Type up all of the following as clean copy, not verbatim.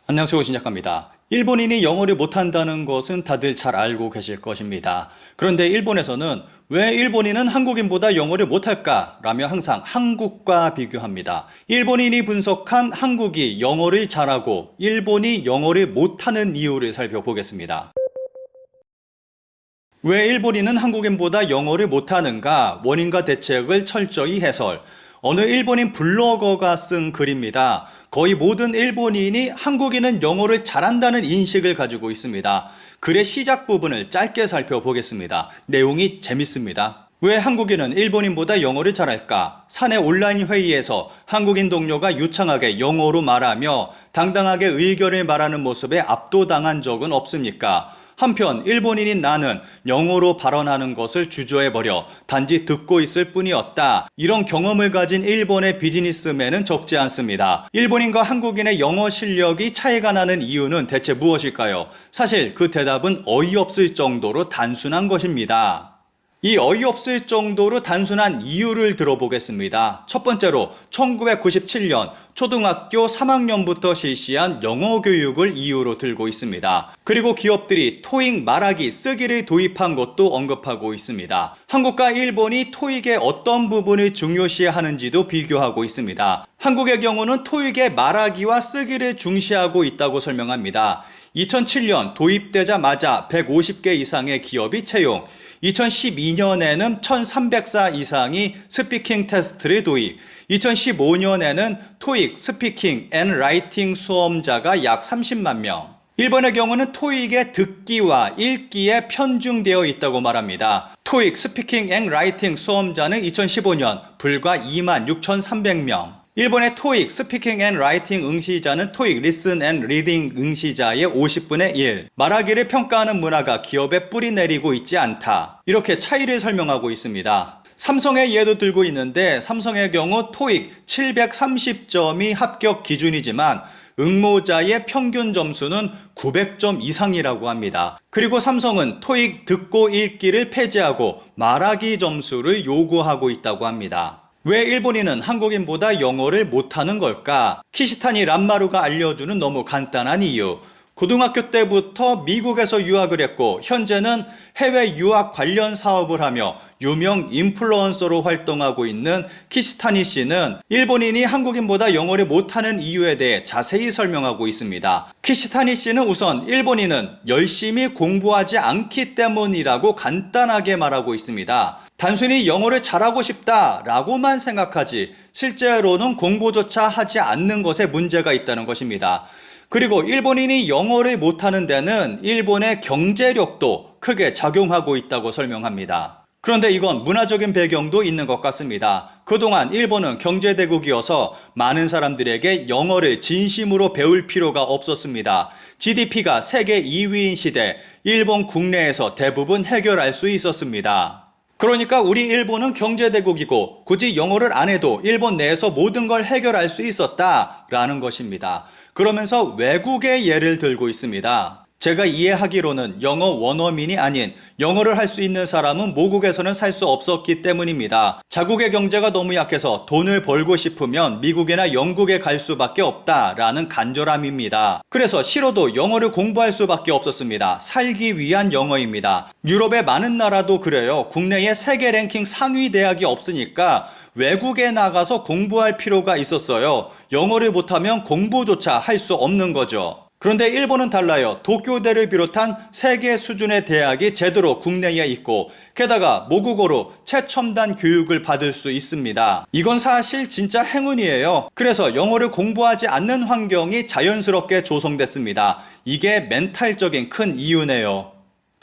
안녕하세요, 신작가입니다. 일본인이 영어를 못한다는 것은 다들 잘 알고 계실 것입니다. 그런데 일본에서는 왜 일본인은 한국인보다 영어를 못할까? 라며 항상 한국과 비교합니다. 일본인이 분석한 한국이 영어를 잘하고 일본이 영어를 못하는 이유를 살펴보겠습니다. 왜 일본인은 한국인보다 영어를 못하는가? 원인과 대책을 철저히 해설. 어느 일본인 블로거가 쓴 글입니다. 거의 모든 일본인이 한국인은 영어를 잘한다는 인식을 가지고 있습니다. 글의 시작 부분을 짧게 살펴보겠습니다. 내용이 재밌습니다. 왜 한국인은 일본인보다 영어를 잘할까? 사내 온라인 회의에서 한국인 동료가 유창하게 영어로 말하며 당당하게 의견을 말하는 모습에 압도당한 적은 없습니까? 한편 일본인인 나는 영어로 발언하는 것을 주저해버려 단지 듣고 있을 뿐이었다. 이런 경험을 가진 일본의 비즈니스맨은 적지 않습니다. 일본인과 한국인의 영어 실력이 차이가 나는 이유는 대체 무엇일까요? 사실 그 대답은 어이없을 정도로 단순한 것입니다. 이 어이없을 정도로 단순한 이유를 들어보겠습니다. 첫 번째로 1997년 초등학교 3학년부터 실시한 영어 교육을 이유로 들고 있습니다. 그리고 기업들이 토익 말하기 쓰기를 도입한 것도 언급하고 있습니다. 한국과 일본이 토익의 어떤 부분을 중요시하는지도 비교하고 있습니다. 한국의 경우는 토익의 말하기와 쓰기를 중시하고 있다고 설명합니다. 2007년 도입되자마자 150개 이상의 기업이 채용, 2012년에는 1300사 이상이 스피킹 테스트를 도입, 2015년에는 토익 스피킹 앤 라이팅 수험자가 약 30만 명. 일본의 경우는 토익의 듣기와 읽기에 편중되어 있다고 말합니다. 토익 스피킹 앤 라이팅 수험자는 2015년 불과 26,300명. 일본의 토익 스피킹 앤 라이팅 응시자는 토익 리슨 앤 리딩 응시자의 50분의 1. 말하기를 평가하는 문화가 기업에 뿌리 내리고 있지 않다. 이렇게 차이를 설명하고 있습니다. 삼성의 예도 들고 있는데 삼성의 경우 토익 730점이 합격 기준이지만 응모자의 평균 점수는 900점 이상이라고 합니다. 그리고 삼성은 토익 듣고 읽기를 폐지하고 말하기 점수를 요구하고 있다고 합니다. 왜 일본인은 한국인보다 영어를 못하는 걸까? 키시타니 란마루가 알려주는 너무 간단한 이유. 고등학교 때부터 미국에서 유학을 했고 현재는 해외 유학 관련 사업을 하며 유명 인플루언서로 활동하고 있는 키시타니 씨는 일본인이 한국인보다 영어를 못하는 이유에 대해 자세히 설명하고 있습니다. 키시타니 씨는 우선 일본인은 열심히 공부하지 않기 때문이라고 간단하게 말하고 있습니다. 단순히 영어를 잘하고 싶다라고만 생각하지 실제로는 공부조차 하지 않는 것에 문제가 있다는 것입니다. 그리고 일본인이 영어를 못하는 데는 일본의 경제력도 크게 작용하고 있다고 설명합니다. 그런데 이건 문화적인 배경도 있는 것 같습니다. 그동안 일본은 경제대국이어서 많은 사람들에게 영어를 진심으로 배울 필요가 없었습니다. GDP가 세계 2위인 시대, 일본 국내에서 대부분 해결할 수 있었습니다. 그러니까 우리 일본은 경제대국이고 굳이 영어를 안 해도 일본 내에서 모든 걸 해결할 수 있었다라는 것입니다. 그러면서 외국의 예를 들고 있습니다. 제가 이해하기로는 영어 원어민이 아닌 영어를 할 수 있는 사람은 모국에서는 살 수 없었기 때문입니다. 자국의 경제가 너무 약해서 돈을 벌고 싶으면 미국이나 영국에 갈 수밖에 없다라는 간절함입니다. 그래서 싫어도 영어를 공부할 수밖에 없었습니다. 살기 위한 영어입니다. 유럽의 많은 나라도 그래요. 국내에 세계 랭킹 상위 대학이 없으니까 외국에 나가서 공부할 필요가 있었어요. 영어를 못하면 공부조차 할 수 없는 거죠. 그런데 일본은 달라요. 도쿄대를 비롯한 세계 수준의 대학이 제대로 국내에 있고 게다가 모국어로 최첨단 교육을 받을 수 있습니다. 이건 사실 진짜 행운이에요. 그래서 영어를 공부하지 않는 환경이 자연스럽게 조성됐습니다. 이게 멘탈적인 큰 이유네요.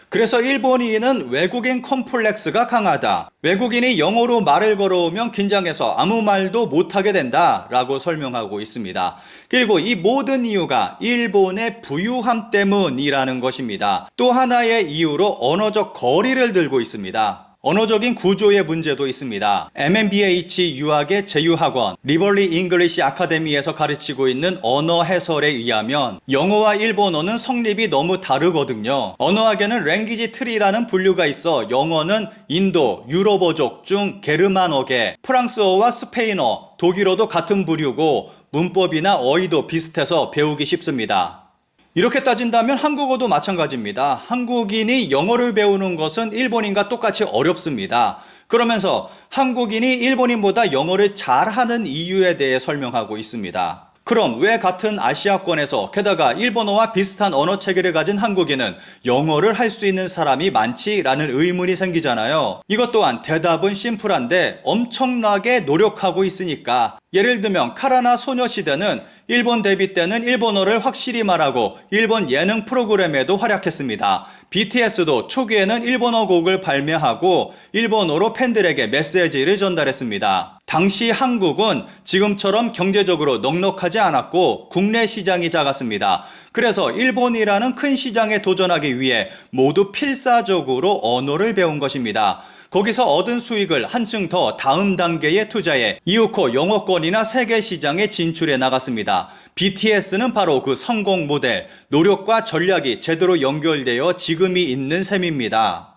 그래서 일본인은 외국인 컴플렉스가 강하다. 외국인이 영어로 말을 걸어오면 긴장해서 아무 말도 못하게 된다 라고 설명하고 있습니다. 그리고 이 모든 이유가 일본의 부유함 때문이라는 것입니다. 또 하나의 이유로 언어적 거리를 들고 있습니다. 언어적인 구조의 문제도 있습니다. MMBH 유학의 제휴학원 리버리 잉글리시 아카데미에서 가르치고 있는 언어 해설에 의하면 영어와 일본어는 성립이 너무 다르거든요. 언어학에는 랭귀지 트리라는 분류가 있어 영어는 인도, 유럽어족 중 게르만어계, 프랑스어와 스페인어, 독일어도 같은 부류고 문법이나 어휘도 비슷해서 배우기 쉽습니다. 이렇게 따진다면 한국어도 마찬가지입니다. 한국인이 영어를 배우는 것은 일본인과 똑같이 어렵습니다. 그러면서 한국인이 일본인보다 영어를 잘하는 이유에 대해 설명하고 있습니다. 그럼 왜 같은 아시아권에서 게다가 일본어와 비슷한 언어 체계를 가진 한국인은 영어를 할 수 있는 사람이 많지라는 의문이 생기잖아요. 이것 또한 대답은 심플한데 엄청나게 노력하고 있으니까. 예를 들면 카라나 소녀시대는 일본 데뷔 때는 일본어를 확실히 말하고 일본 예능 프로그램에도 활약했습니다. BTS도 초기에는 일본어 곡을 발매하고 일본어로 팬들에게 메시지를 전달했습니다. 당시 한국은 지금처럼 경제적으로 넉넉하지 않았고 국내 시장이 작았습니다. 그래서 일본이라는 큰 시장에 도전하기 위해 모두 필사적으로 언어를 배운 것입니다. 거기서 얻은 수익을 한층 더 다음 단계에 투자해 이윽고 영어권이나 세계 시장에 진출해 나갔습니다. BTS는 바로 그 성공 모델, 노력과 전략이 제대로 연결되어 지금이 있는 셈입니다.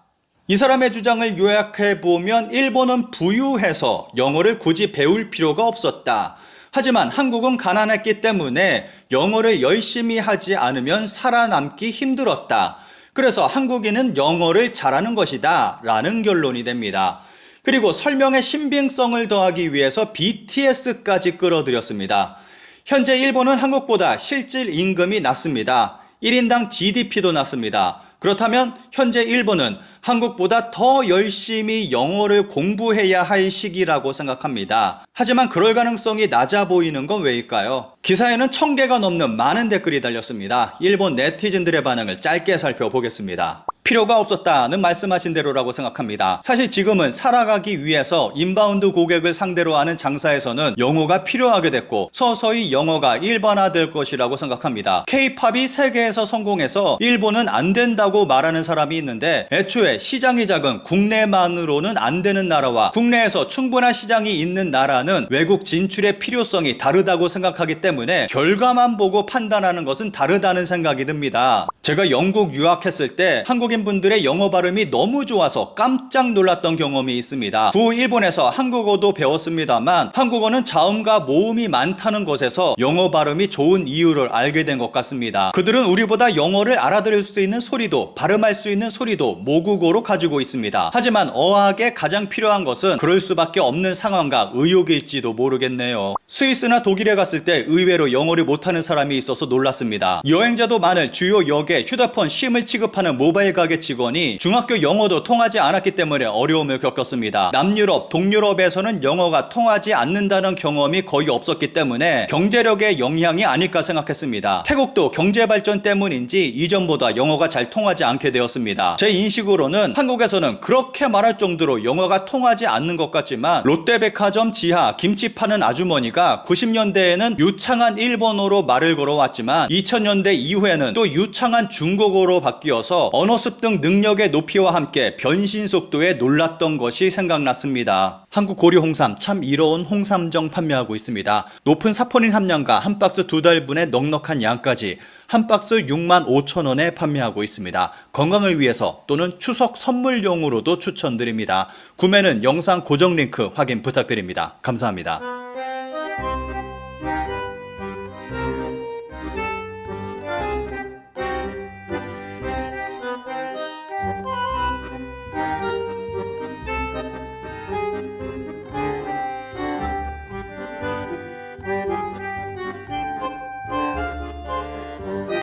이 사람의 주장을 요약해보면 일본은 부유해서 영어를 굳이 배울 필요가 없었다. 하지만 한국은 가난했기 때문에 영어를 열심히 하지 않으면 살아남기 힘들었다. 그래서 한국인은 영어를 잘하는 것이다 라는 결론이 됩니다. 그리고 설명의 신빙성을 더하기 위해서 BTS까지 끌어들였습니다. 현재 일본은 한국보다 실질 임금이 낮습니다. 1인당 GDP도 낮습니다. 그렇다면 현재 일본은 한국보다 더 열심히 영어를 공부해야 할 시기라고 생각합니다. 하지만 그럴 가능성이 낮아 보이는 건 왜일까요? 기사에는 1000개가 넘는 많은 댓글이 달렸습니다. 일본 네티즌들의 반응을 짧게 살펴보겠습니다. 필요가 없었다는 말씀하신 대로라고 생각합니다. 사실 지금은 살아가기 위해서 인바운드 고객을 상대로 하는 장사에서는 영어가 필요하게 됐고 서서히 영어가 일반화될 것이라고 생각합니다. K-팝이 세계에서 성공해서 일본은 안 된다고 말하는 사람이 있는데 애초에 시장이 작은 국내만으로는 안 되는 나라와 국내에서 충분한 시장이 있는 나라는 외국 진출의 필요성이 다르다고 생각하기 때문에 결과만 보고 판단하는 것은 다르다는 생각이 듭니다. 제가 영국 유학했을 때 한국인 분들의 영어 발음이 너무 좋아서 깜짝 놀랐던 경험이 있습니다. 일본에서 한국어도 배웠습니다만 한국어는 자음과 모음이 많다는 것에서 영어 발음이 좋은 이유를 알게 된 것 같습니다. 그들은 우리보다 영어를 알아들을 수 있는 소리도 발음할 수 있는 소리도 모국어로 가지고 있습니다. 하지만 어학에 가장 필요한 것은 그럴 수밖에 없는 상황과 의욕일지도 모르겠네요. 스위스나 독일에 갔을 때 의외로 영어를 못하는 사람이 있어서 놀랐습니다. 여행자도 많은 주요 역에 휴대폰 심을 취급하는 모바일 가게 직원이 중학교 영어도 통하지 않았기 때문에 어려움을 겪었습니다. 남유럽, 동유럽에서는 영어가 통하지 않는다는 경험이 거의 없었기 때문에 경제력의 영향이 아닐까 생각했습니다. 태국도 경제발전 때문인지 이전보다 영어가 잘 통하지 않게 되었습니다. 제 인식으로는 한국에서는 그렇게 말할 정도로 영어가 통하지 않는 것 같지만 롯데백화점 지하 김치 파는 아주머니가 90년대에는 유창한 일본어로 말을 걸어왔지만 2000년대 이후에는 또 유창한 중국어로 바뀌어서 언어 습득 능력의 높이와 함께 변신 속도에 놀랐던 것이 생각났습니다. 한국 고려 홍삼 참 이로운 홍삼정 판매하고 있습니다. 높은 사포닌 함량과 한 박스 2달분의 넉넉한 양까지 한 박스 65,000원에 판매하고 있습니다. 건강을 위해서 또는 추석 선물용으로도 추천드립니다. 구매는 영상 고정 링크 확인 부탁드립니다. 감사합니다.